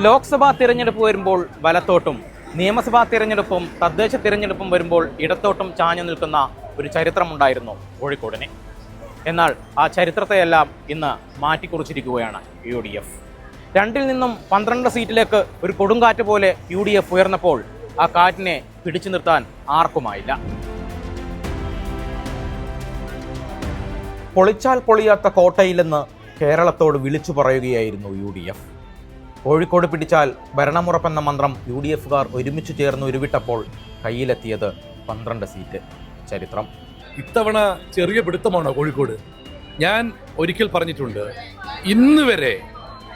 ലോക്സഭാ തിരഞ്ഞെടുപ്പ് വരുമ്പോൾ വലത്തോട്ടും നിയമസഭാ തിരഞ്ഞെടുപ്പും തദ്ദേശ തിരഞ്ഞെടുപ്പും വരുമ്പോൾ ഇടത്തോട്ടും ചാഞ്ഞു നിൽക്കുന്ന ഒരു ചരിത്രമുണ്ടായിരുന്നു കോഴിക്കോടിന്. എന്നാൽ ആ ചരിത്രത്തെയെല്ലാം ഇന്ന് മാറ്റിക്കുറിച്ചിരിക്കുകയാണ് UDF. 2-ൽ നിന്നും 12 സീറ്റിലേക്ക് ഒരു കൊടുങ്കാറ്റ് പോലെ UDF ഉയർന്നപ്പോൾ ആ കാറ്റിനെ പിടിച്ചു നിർത്താൻ ആർക്കുമായില്ല. പൊളിച്ചാൽ പൊളിയാത്ത കോട്ടയിലെന്ന് കേരളത്തോട് വിളിച്ചു പറയുകയായിരുന്നു UDF. കോഴിക്കോട് പിടിച്ചാൽ ഭരണമുറപ്പെന്ന മന്ത്രം UDFകാർ ഒരുമിച്ച് ചേർന്ന് ഉരുവിട്ടപ്പോൾ കയ്യിലെത്തിയത് 12 സീറ്റ്. ചരിത്രം ഇത്തവണ ചെറിയ പിടുത്തമാണോ കോഴിക്കോട്? ഞാൻ ഒരിക്കൽ പറഞ്ഞിട്ടുണ്ട്, ഇന്ന് വരെ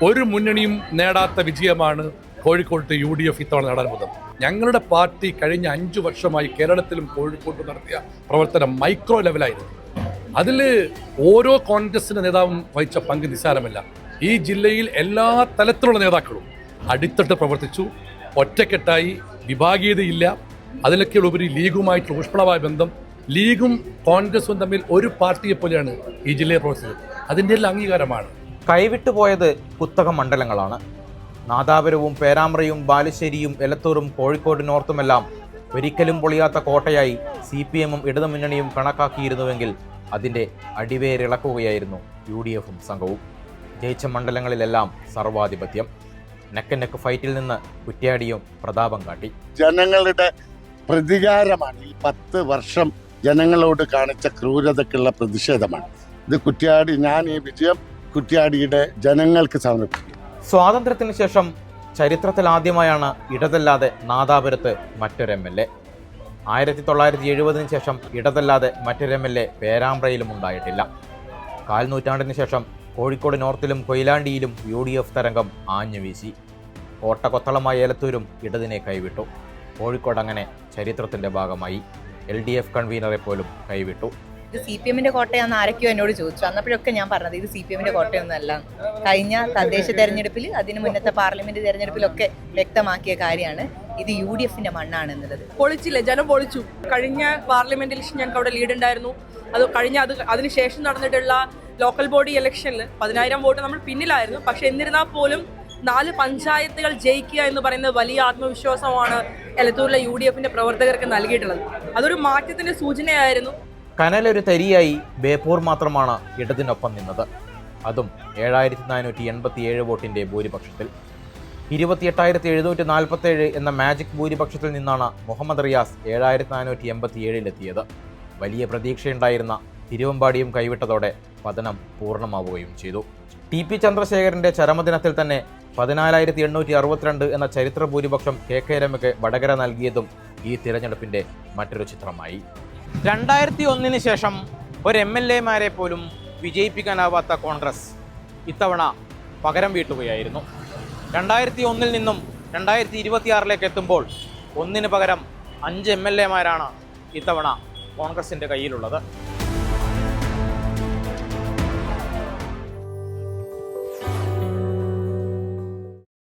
ഒരു മുന്നണിയും നേടാത്ത വിജയമാണ് കോഴിക്കോട്ട് UDF ഇത്തവണ നേടാൻ പോകുന്നത്. ഞങ്ങളുടെ പാർട്ടി കഴിഞ്ഞ 5 വർഷമായി കേരളത്തിലും കോഴിക്കോട്ടും നടത്തിയ പ്രവർത്തനം മൈക്രോ ലെവലായിരുന്നു. അതിൽ ഓരോ കോൺഗ്രസിന്റെ നേതാവും വഹിച്ച പങ്ക് നിസ്സാരമല്ല. ഈ ജില്ലയിൽ എല്ലാ തലത്തിലുള്ള നേതാക്കളും അടിത്തട്ട് പ്രവർത്തിച്ചു. ഒറ്റക്കെട്ടായി, വിഭാഗീയതയില്ല. അതിലൊക്കെയുള്ളൊരു ലീഗുമായിട്ടുള്ള ഊഷ്മളമായ ബന്ധം. ലീഗും കോൺഗ്രസും തമ്മിൽ ഒരു പാർട്ടിയെ പോലെയാണ് ഈ ജില്ലയെ പ്രവർത്തിച്ചത്. അതിൻ്റെ എല്ലാം അംഗീകാരമാണ്. കൈവിട്ടുപോയത് കുത്തക മണ്ഡലങ്ങളാണ്. നാദാപുരവും പേരാമ്പ്രയും ബാലുശ്ശേരിയും എലത്തൂരും കോഴിക്കോട് നോർത്തുമെല്ലാം ഒരിക്കലും പൊളിയാത്ത കോട്ടയായി CPM-ഉം ഇടതുമുന്നണിയും കണക്കാക്കിയിരുന്നുവെങ്കിൽ അതിൻ്റെ അടിവേരിളക്കുകയായിരുന്നു UDF-ഉം സംഘവും. ജയിച്ച മണ്ഡലങ്ങളിലെല്ലാം സർവാധിപത്യം. നെക്ക് നെക്ക് ഫൈറ്റിൽ നിന്ന് കുറ്റ്യാടിയും പ്രതാപം കാട്ടി. ജനങ്ങളുടെ പ്രതികാരമാണ്. ഈ 10 വർഷം ജനങ്ങളോട് കാണിച്ച ക്രൂരതയ്ക്കുള്ള പ്രതിഷേധമാണ് ഇത്. ഞാൻ ഈ വിജയം കുറ്റ്യാടിയുടെ ജനങ്ങൾക്ക് സമർപ്പിക്കും. സ്വാതന്ത്ര്യത്തിന് ശേഷം ചരിത്രത്തിൽ ആദ്യമായാണ് ഇടതല്ലാതെ നാദാപുരത്ത് മറ്റൊരു MLA. 1970-ന് ശേഷം ഇടതല്ലാതെ മറ്റൊരു MLA പേരാമ്പ്രയിലും ഉണ്ടായിട്ടില്ല. 4 നൂറ്റാണ്ടിന് ശേഷം കോഴിക്കോട് നോർത്തിലും കൊയിലാണ്ടിയിലും UDF തരംഗം ആഞ്ഞു വീശി. കോട്ടകൊത്തളമായ ഏലത്തൂരും ഇടതിനെ കൈവിട്ടു. കോഴിക്കോട് അങ്ങനെ ചരിത്രത്തിൻ്റെ ഭാഗമായി. LDF കൺവീനറെ പോലും കൈവിട്ടു. ഇത് CPM-ന്റെ കോട്ടയാണെന്ന് ആരൊക്കെയോ എന്നോട് ചോദിച്ചു. അന്നപ്പോഴൊക്കെ ഞാൻ പറഞ്ഞത് ഇത് CPM-ന്റെ കോട്ടയൊന്നുമല്ല. കഴിഞ്ഞ തദ്ദേശ തെരഞ്ഞെടുപ്പിൽ, അതിന് മുന്നത്തെ പാർലമെന്റ് തെരഞ്ഞെടുപ്പിലൊക്കെ വ്യക്തമാക്കിയ കാര്യമാണ് ഇത് UDF-ന്റെ മണ്ണാണ് എന്നുള്ളത്. പൊളിച്ചില്ല, ജനം പൊളിച്ചു. കഴിഞ്ഞ പാർലമെന്റ് ഇലക്ഷൻ ഞങ്ങൾക്ക് അവിടെ ലീഡ് ഉണ്ടായിരുന്നു. അതിനുശേഷം നടന്നിട്ടുള്ള ലോക്കൽ ബോഡി ഇലക്ഷനിൽ 10,000 വോട്ട് നമ്മൾ പിന്നിലായിരുന്നു. പക്ഷെ എന്നിരുന്നാൽ പോലും 4 പഞ്ചായത്തുകൾ ജയിക്കുക എന്ന് പറയുന്നത് വലിയ ആത്മവിശ്വാസമാണ് എലത്തൂരിലെ UDF-ന്റെ പ്രവർത്തകർക്ക് നൽകിയിട്ടുള്ളത്. അതൊരു മാറ്റത്തിന്റെ സൂചനയായിരുന്നു. കനലൊരു തരിയായി ബേപ്പൂർ മാത്രമാണ് ഇടതിനൊപ്പം നിന്നത്. അതും 7487 വോട്ടിൻ്റെ ഭൂരിപക്ഷത്തിൽ. 28,747 എന്ന മാജിക് ഭൂരിപക്ഷത്തിൽ നിന്നാണ് മുഹമ്മദ് റിയാസ് 7487-ലെത്തിയത്. വലിയ പ്രതീക്ഷയുണ്ടായിരുന്ന തിരുവമ്പാടിയും കൈവിട്ടതോടെ പതനം പൂർണ്ണമാവുകയും ചെയ്തു. TP ചന്ദ്രശേഖരൻ്റെ ചരമദിനത്തിൽ തന്നെ 14,862 എന്ന ചരിത്ര ഭൂരിപക്ഷം KK രമയ്ക്ക് വടകര നൽകിയതും ഈ തിരഞ്ഞെടുപ്പിൻ്റെ മറ്റൊരു ചിത്രമായി. 2001-ന് ശേഷം ഒരു MLA-മാരെ പോലും വിജയിപ്പിക്കാനാവാത്ത കോൺഗ്രസ് ഇത്തവണ പകരം വീട്ടുകയായിരുന്നു. 2001-ൽ നിന്നും 2026-ലേക്ക് എത്തുമ്പോൾ 1-ന് പകരം 5 MLA-മാരാണ് ഇത്തവണ കോൺഗ്രസിൻ്റെ കയ്യിലുള്ളത്.